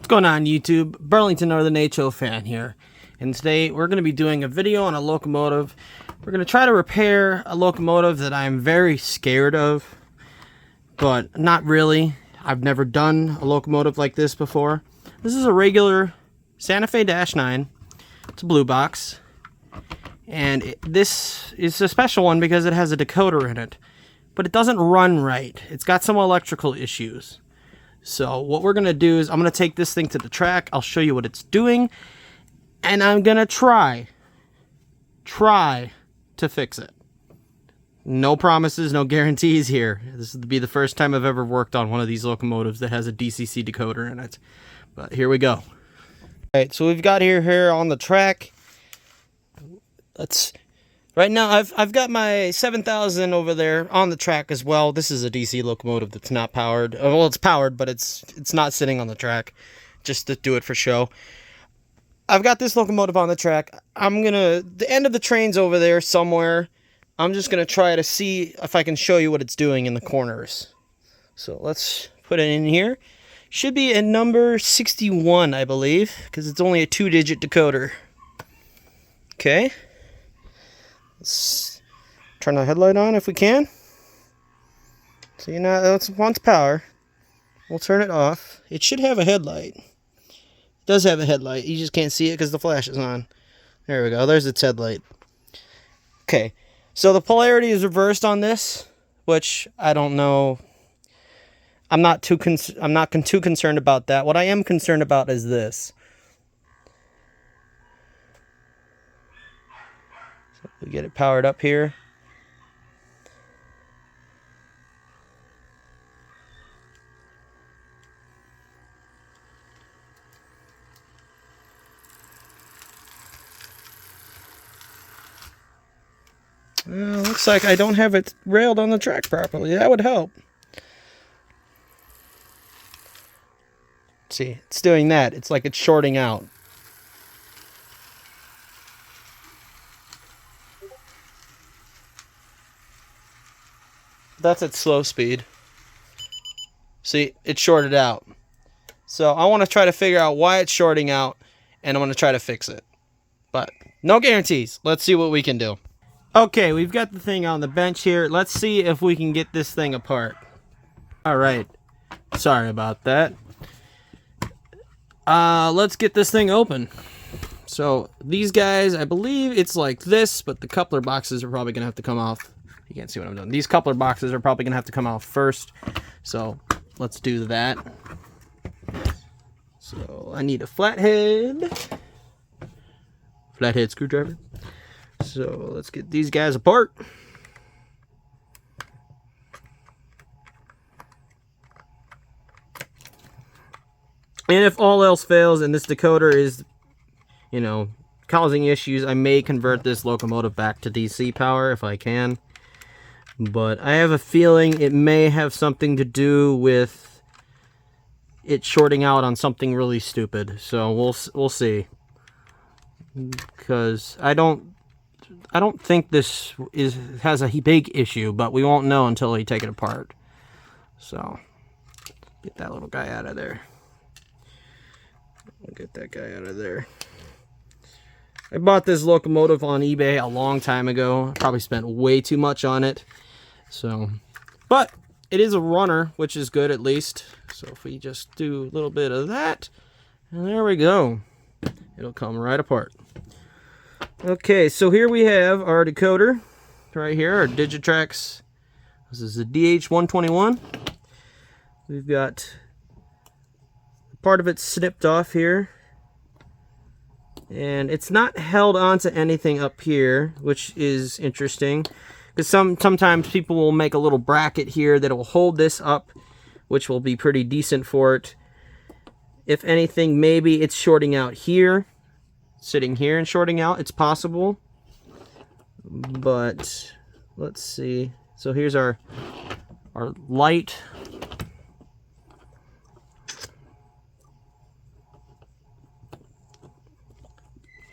going on YouTube? Burlington Northern HO fan here, and today we're going to be doing a video on a locomotive. We're going to try to repair a locomotive that I'm very scared of, but not really. I've never done a locomotive like this before. This is a regular Santa Fe -9. It's a blue box, and this is a special one because it has a decoder in it, but it doesn't run right. It's got some electrical issues. So what we're going to do is I'm going to take this thing to the track. I'll show you what it's doing, and I'm going to try to fix it. No promises, no guarantees here. This will be the first time I've ever worked on one of these locomotives that has a DCC decoder in it. But here we go. All right, so we've got here on the track. Right now, I've got my 7000 over there on the track as well. This is a DC locomotive that's not powered. Well, it's powered, but it's not sitting on the track, just to do it for show. I've got this locomotive on the track. The end of the train's over there somewhere. I'm just gonna try to see if I can show you what it's doing in the corners. So let's put it in here. Should be a number 61, I believe, because it's only a 2-digit decoder. Okay. Let's turn the headlight on if we can. So it wants power. We'll turn it off. It should have a headlight. It does have a headlight. You just can't see it because the flash is on. There we go. There's its headlight. Okay. So the polarity is reversed on this, which I don't know. I'm not too concerned about that. What I am concerned about is this. So we get it powered up here. Looks like I don't have it railed on the track properly. That would help. See, it's doing that. It's like it's shorting out. That's at slow speed. See, it's shorted out. So I want to try to figure out why it's shorting out, and I'm going to try to fix it. But no guarantees. Let's see what we can do. Okay, we've got the thing on the bench here. Let's see if we can get this thing apart. Alright. Sorry about that. Let's get this thing open. So, these guys, I believe it's like this, but the coupler boxes are probably going to have to come off. You can't see what I'm doing. These coupler boxes are probably going to have to come off first. So, let's do that. So, I need a flathead screwdriver. So let's get these guys apart. And if all else fails and this decoder is, causing issues, I may convert this locomotive back to DC power if I can. But I have a feeling it may have something to do with it shorting out on something really stupid. So we'll see. Because I don't think this has a big issue, but we won't know until we take it apart. So, get that little guy out of there. We'll get that guy out of there. I bought this locomotive on eBay a long time ago. I probably spent way too much on it. So, but it is a runner, which is good at least. So if we just do a little bit of that, and there we go. It'll come right apart. Okay, so here we have our decoder right here, our Digitrax. This is the DH121. We've got part of it snipped off here, and it's not held onto anything up here, which is interesting because sometimes people will make a little bracket here that will hold this up, which will be pretty decent for it. If anything, maybe it's shorting out here. Sitting here and shorting out, it's possible, but let's see. So here's our light.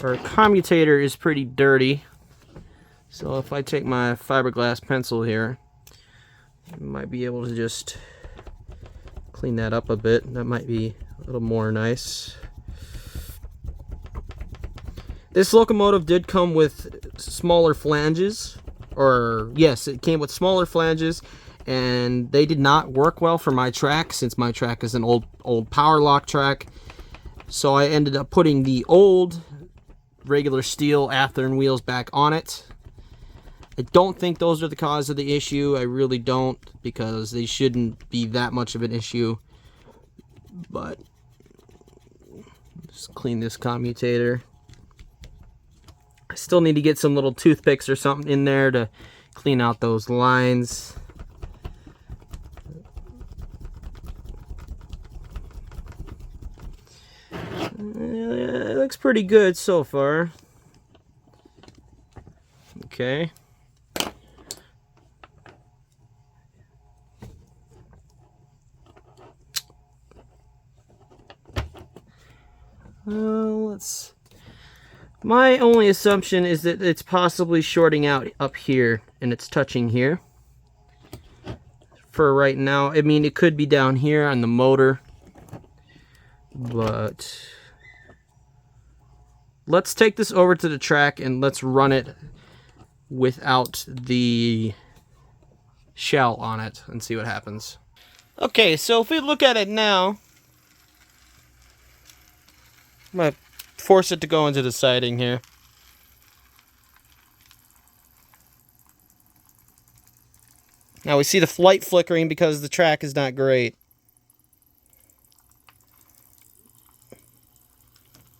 Our commutator is pretty dirty, so if I take my fiberglass pencil here, I might be able to just clean that up a bit. That might be A little more nice. This locomotive did come with smaller flanges, or yes, it came with smaller flanges, and they did not work well for my track, since my track is an old power lock track. So I ended up putting the old regular steel Atheran wheels back on it. I don't think those are the cause of the issue. I really don't, because they shouldn't be that much of an issue. But just clean this commutator. I still need to get some little toothpicks or something in there to clean out those lines. It looks pretty good so far. Okay. My only assumption is that it's possibly shorting out up here and it's touching here. For right now, I mean, it could be down here on the motor, but let's take this over to the track and let's run it without the shell on it and see what happens. Okay, so if we look at it now, I'm going to force it to go into the siding here. Now we see the light flickering because the track is not great.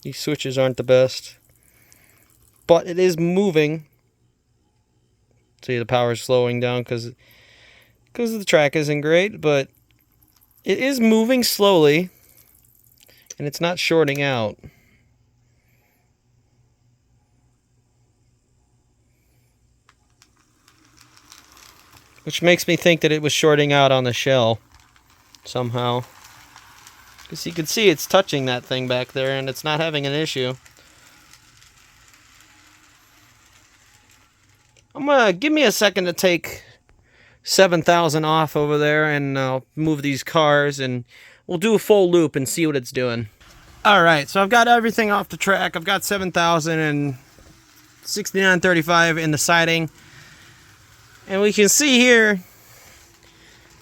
These switches aren't the best. But it is moving. See, the power is slowing down because the track isn't great, but it is moving slowly. And it's not shorting out. Which makes me think that it was shorting out on the shell somehow. Because you can see it's touching that thing back there and it's not having an issue. Give me a second to take 7,000 off over there and I'll move these cars and we'll do a full loop and see what it's doing. Alright, so I've got everything off the track. I've got 7,000 and 6935 in the siding. And we can see here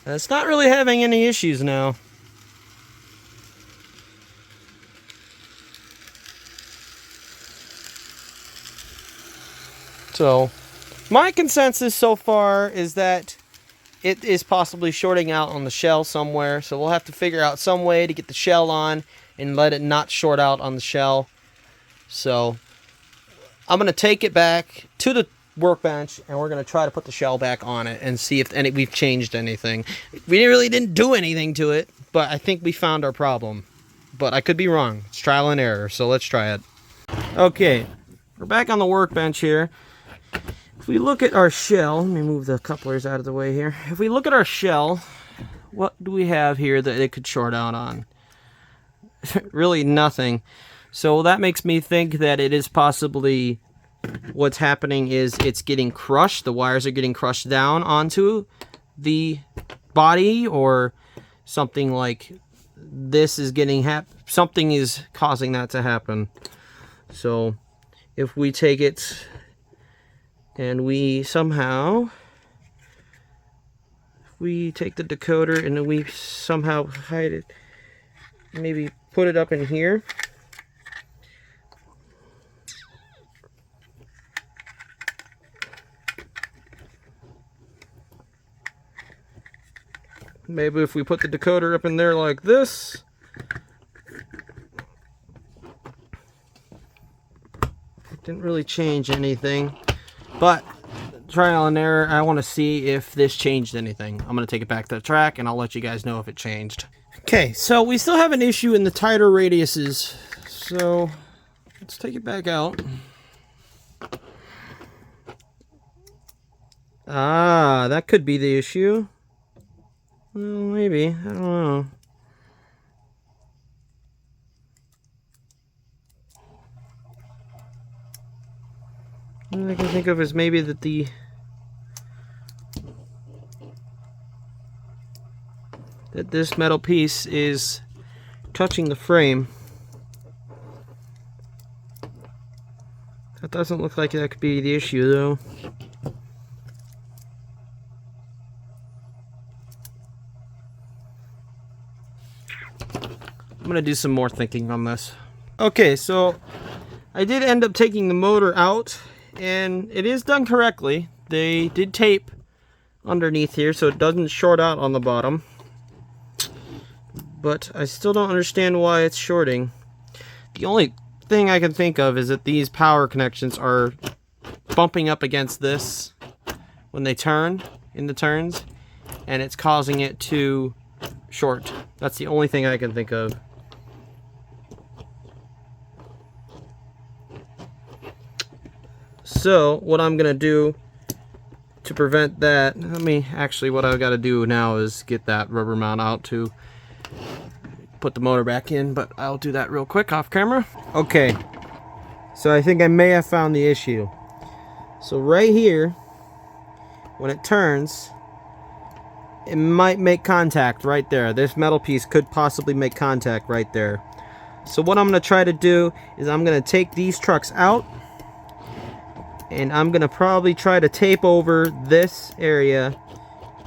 that it's not really having any issues now. So, my consensus so far is that it is possibly shorting out on the shell somewhere. So we'll have to figure out some way to get the shell on and let it not short out on the shell. So I'm going to take it back to the workbench and we're going to try to put the shell back on it and see if we've changed anything. We really didn't do anything to it, but I think we found our problem. But I could be wrong. It's trial and error, so let's try it. Okay, we're back on the workbench here. If we look at our shell, let me move the couplers out of the way here. If we look at our shell, what do we have here that it could short out on? Really nothing. So that makes me think that it is possibly what's happening is it's getting crushed. The wires are getting crushed down onto the body, or something like this is getting something is causing that to happen. So if we take it and we somehow, if we take the decoder and we somehow hide it, maybe put it up in here. Maybe if we put the decoder up in there like this. It didn't really change anything. But trial and error, I want to see if this changed anything. I'm going to take it back to the track and I'll let you guys know if it changed. Okay, so we still have an issue in the tighter radiuses. So let's take it back out. Ah, that could be the issue. Well, maybe. I don't know. All I can think of is maybe that this metal piece is touching the frame. That doesn't look like that could be the issue, though. I'm gonna do some more thinking on this. Okay, so I did end up taking the motor out, and it is done correctly. They did tape underneath here so it doesn't short out on the bottom. But I still don't understand why it's shorting. The only thing I can think of is that these power connections are bumping up against this when they turn in the turns, and it's causing it to short. That's the only thing I can think of. So what I'm gonna do to prevent that, what I've got to do now is get that rubber mount out to put the motor back in, but I'll do that real quick off camera. Okay, so I think I may have found the issue. So right here, when it turns, it might make contact right there. This metal piece could possibly make contact right there. So what I'm going to try to do is I'm going to take these trucks out, and I'm going to probably try to tape over this area.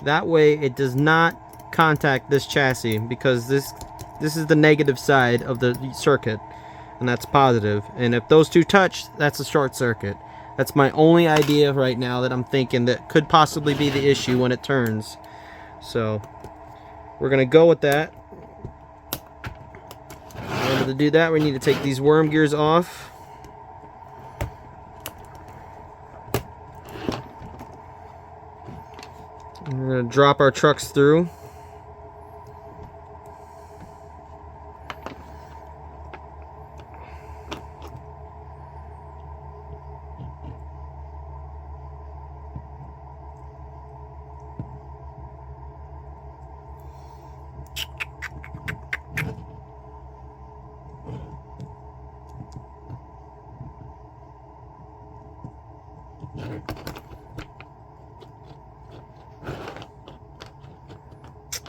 That way it does not contact this chassis, because this is the negative side of the circuit, and that's positive. And if those two touch, that's a short circuit. That's my only idea right now that I'm thinking that could possibly be the issue when it turns. So we're going to go with that. In order to do that, we need to take these worm gears off. We're going to drop our trucks through.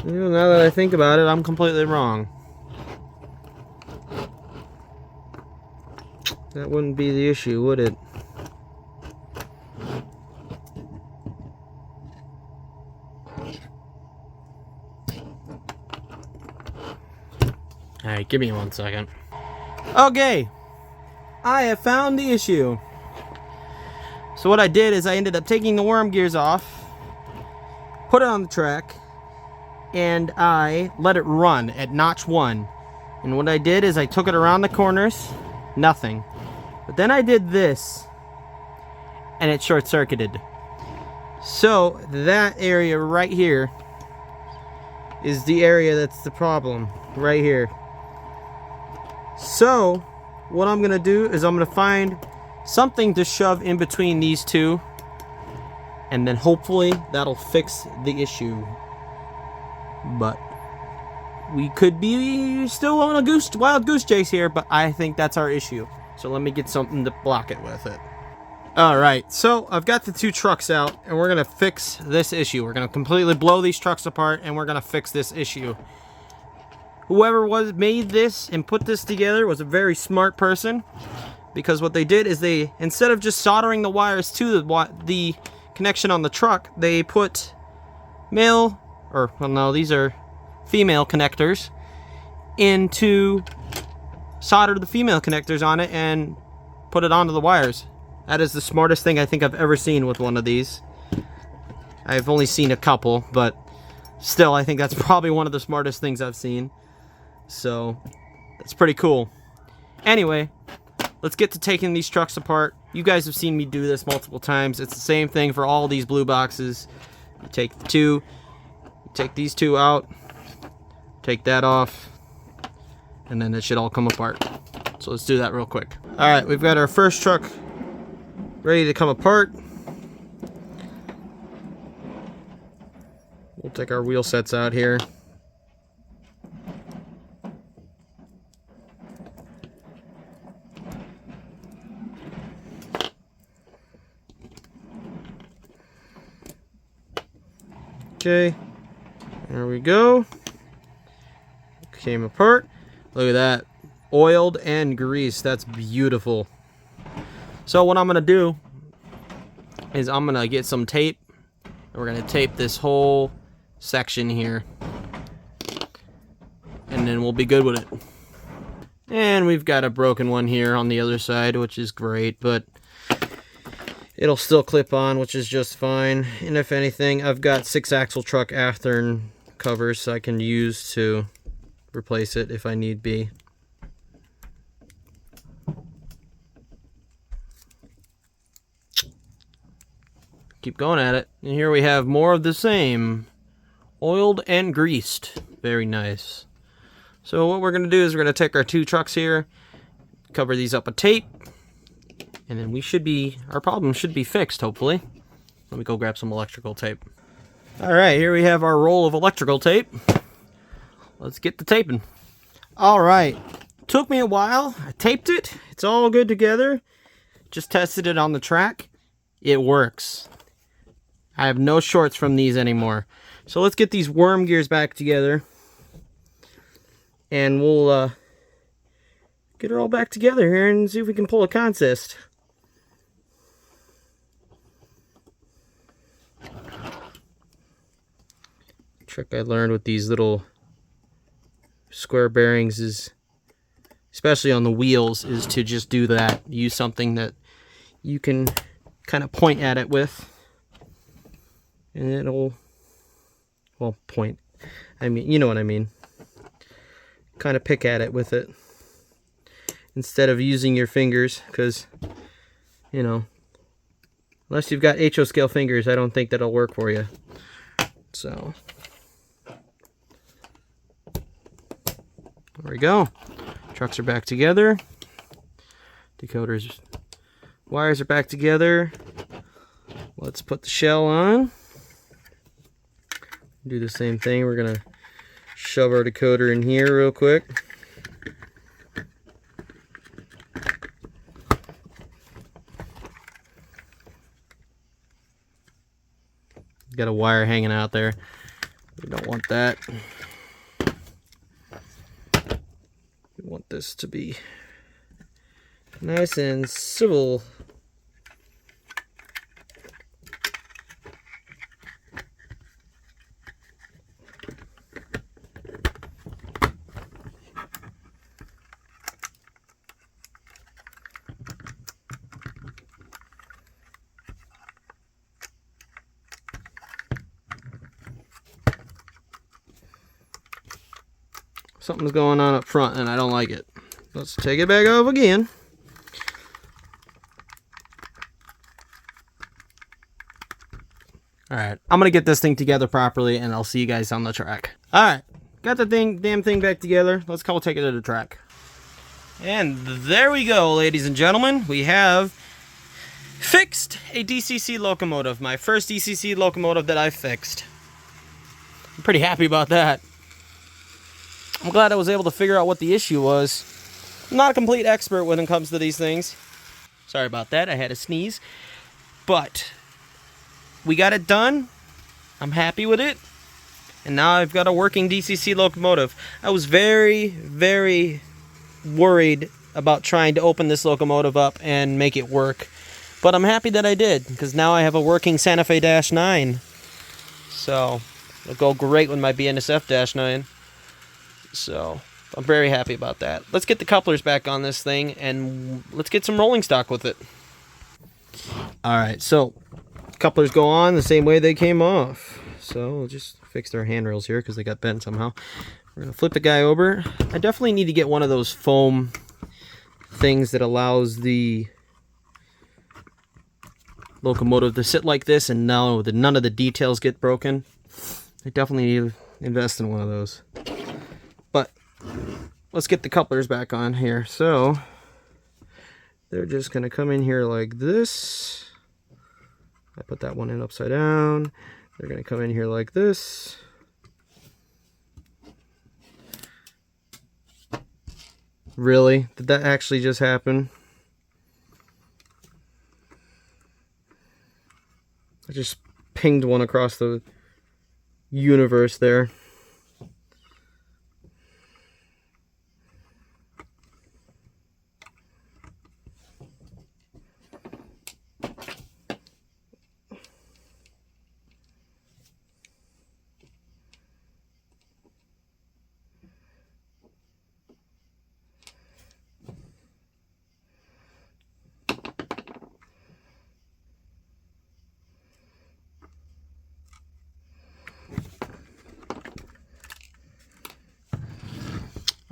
You know, now that I think about it, I'm completely wrong. That wouldn't be the issue, would it? Alright, give me 1 second. Okay, I have found the issue. So what I did is I ended up taking the worm gears off, put it on the track, and I let it run at notch 1. And what I did is I took it around the corners, nothing. But then I did this, and it short-circuited. So that area right here is the area that's the problem, right here. So what I'm gonna do is I'm gonna find something to shove in between these two, and then hopefully that'll fix the issue. But we could be still on a wild goose chase here, but I think that's our issue. So let me get something to block it with it. Alright, so I've got the two trucks out, and we're going to fix this issue. We're going to completely blow these trucks apart, and we're going to fix this issue. Whoever made this and put this together was a very smart person, because what they did is they, instead of just soldering the wires to the connection on the truck, they put these are female connectors into solder the female connectors on it and put it onto the wires. That is the smartest thing I think I've ever seen with one of these. I've only seen a couple, but still I think that's probably one of the smartest things I've seen. So that's pretty cool. Anyway, let's get to taking these trucks apart. You guys have seen me do this multiple times. It's the same thing for all these blue boxes. You take the two, you take these two out, take that off, and then it should all come apart. So let's do that real quick. Alright, we've got our first truck ready to come apart. We'll take our wheel sets out here. Okay, there we go. Came apart. Look at that. Oiled and greased. That's beautiful. So what I'm going to do is I'm going to get some tape. And we're going to tape this whole section here. And then we'll be good with it. And we've got a broken one here on the other side, which is great. But it'll still clip on, which is just fine. And if anything, I've got 6-axle truck Atheran covers I can use to replace it if I need be. Keep going at it. And here we have more of the same. Oiled and greased. Very nice. So what we're going to do is we're going to take our 2 trucks here, cover these up with tape, and then our problem should be fixed, hopefully. Let me go grab some electrical tape. Alright, here we have our roll of electrical tape. Let's get the taping. Alright, took me a while. I taped it. It's all good together. Just tested it on the track. It works. I have no shorts from these anymore. So let's get these worm gears back together. And we'll get her all back together here and see if we can pull a contest. Trick I learned with these little square bearings is, especially on the wheels, is to just do that. Use something that you can kind of point at it with. And it'll, well, point. I mean, you know what I mean. Kind of pick at it with it. Instead of using your fingers, because, you know, unless you've got HO scale fingers, I don't think that'll work for you. So, there we go. Trucks are back together. Decoders, wires are back together. Let's put the shell on. Do the same thing. We're gonna shove our decoder in here real quick. Got a wire hanging out there. We don't want that. We want this to be nice and civil. Something's going on up front and I don't like it. Let's take it back off again. Alright, I'm going to get this thing together properly and I'll see you guys on the track. Alright, got the damn thing back together. Let's go take it to the track. And there we go, ladies and gentlemen. We have fixed a DCC locomotive. My first DCC locomotive that I fixed. I'm pretty happy about that. I'm glad I was able to figure out what the issue was. I'm not a complete expert when it comes to these things. Sorry about that, I had a sneeze. But we got it done. I'm happy with it. And now I've got a working DCC locomotive. I was very, very worried about trying to open this locomotive up and make it work. But I'm happy that I did, because now I have a working Santa Fe -9. So it'll go great with my BNSF -9. So I'm very happy about that. Let's get the couplers back on this thing and let's get some rolling stock with it. Alright, so couplers go on the same way they came off. So we'll just fix their handrails here because they got bent somehow. We're going to flip the guy over. I definitely need to get one of those foam things that allows the locomotive to sit like this and know that none of the details get broken. I definitely need to invest in one of those. But let's get the couplers back on here. So they're just going to come in here like this. I put that one in upside down. They're going to come in here like this. Really? Did that actually just happen? I just pinged one across the universe there.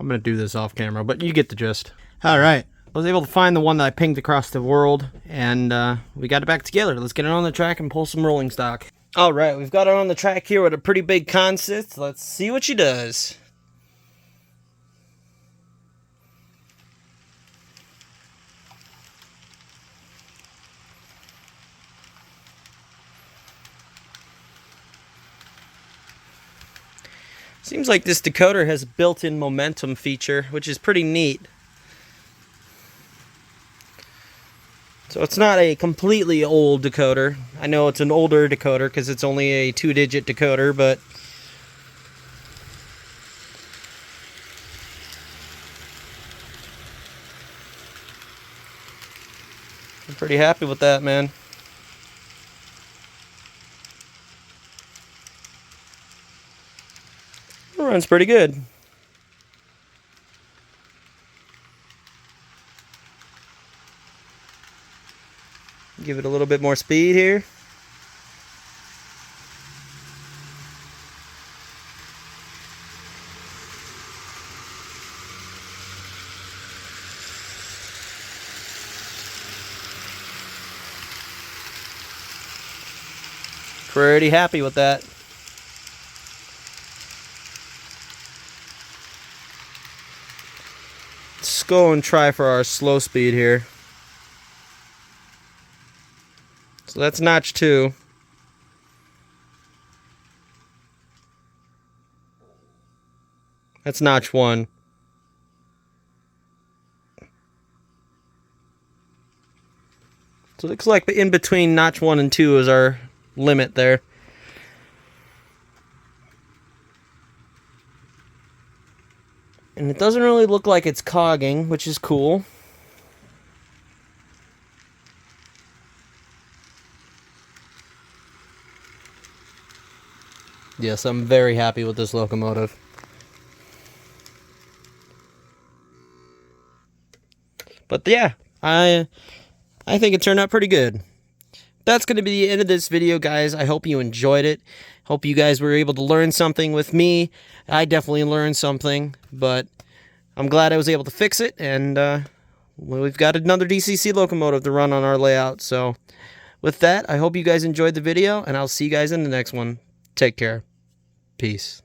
I'm going to do this off camera, but you get the gist. Alright, I was able to find the one that I pinged across the world, and we got it back together. Let's get it on the track and pull some rolling stock. Alright, we've got her on the track here with a pretty big consist. Let's see what she does. Seems like this decoder has a built-in momentum feature, which is pretty neat. So it's not a completely old decoder. I know it's an older decoder because it's only a 2-digit decoder, but I'm pretty happy with that, man. It runs pretty good. Give it a little bit more speed here. Pretty happy with that. Let's go and try for our slow speed here. So that's notch 2. That's notch 1. So it looks like in between notch 1 and 2 is our limit there. And it doesn't really look like it's cogging, which is cool. Yes, I'm very happy with this locomotive. But yeah, I think it turned out pretty good. That's going to be the end of this video, guys. I hope you enjoyed it. Hope you guys were able to learn something with me. I definitely learned something, but I'm glad I was able to fix it, and we've got another DCC locomotive to run on our layout. So with that, I hope you guys enjoyed the video, and I'll see you guys in the next one. Take care. Peace.